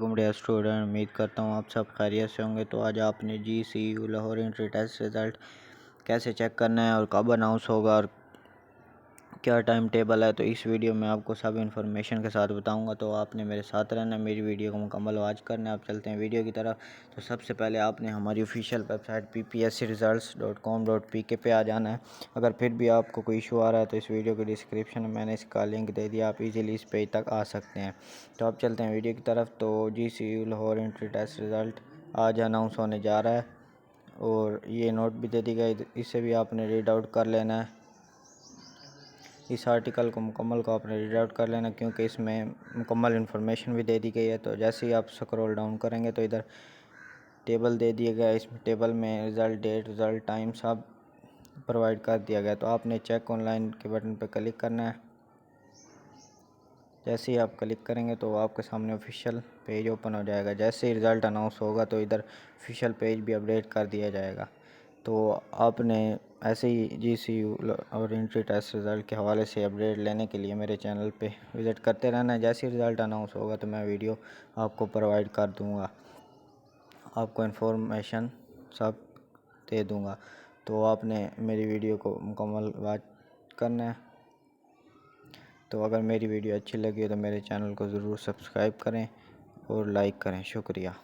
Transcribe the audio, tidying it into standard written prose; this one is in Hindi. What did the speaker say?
डियर स्टूडेंट, उम्मीद करता हूँ आप सब खैरियत से होंगे। तो आज आपने GCU Lahore entry test result कैसे चेक करना है और कब अनाउंस होगा और क्या टाइम टेबल है, तो इस वीडियो में आपको सब इन्फॉर्मेशन के साथ बताऊंगा। तो आपने मेरे साथ रहना है, मेरी वीडियो को मुकम्मल वॉच करना है। आप चलते हैं वीडियो की तरफ। तो सबसे पहले आपने हमारी ऑफिशियल वेबसाइट ppscresults.com.pk पे आ जाना है। अगर फिर भी आपको कोई इशू आ रहा है तो इस वीडियो के डिस्क्रिप्शन में मैंने इसका लिंक दे दिया, आप इजीली इस पेज तक आ सकते हैं। तो आप चलते हैं वीडियो की तरफ। तो GCU Lahore entry test result आज अनाउंस होने जा रहा है और ये नोट भी दे दी गई, इसे भी आपने रीड आउट कर लेना है। इस आर्टिकल को मुकम्मल को आपने रीड आउट कर लेना, क्योंकि इसमें मुकम्मल इन्फॉर्मेशन भी दे दी गई है। तो जैसे ही आप स्क्रॉल डाउन करेंगे तो इधर टेबल दे दिया गया है। इस टेबल में रिज़ल्ट डेट, रिज़ल्ट टाइम सब प्रोवाइड कर दिया गया। तो आपने चेक ऑनलाइन के बटन पर क्लिक करना है। जैसे ही आप क्लिक करेंगे तो आपके सामने ऑफिशियल पेज ओपन हो जाएगा। जैसे ही रिज़ल्ट अनाउंस होगा तो इधर ऑफिशियल पेज भी अपडेट कर दिया जाएगा। तो आपने ऐसे ही GCU और एंट्री टेस्ट रिज़ल्ट के हवाले से अपडेट लेने के लिए मेरे चैनल पे विज़िट करते रहना है। जैसे ही रिज़ल्ट अनाउंस होगा तो मैं वीडियो आपको प्रोवाइड कर दूँगा, आपको इन्फॉर्मेशन सब दे दूँगा। तो आपने मेरी वीडियो को मुकम्मल वॉच करना है। तो अगर मेरी वीडियो अच्छी लगी तो मेरे चैनल को ज़रूर सब्सक्राइब करें और लाइक करें। शुक्रिया।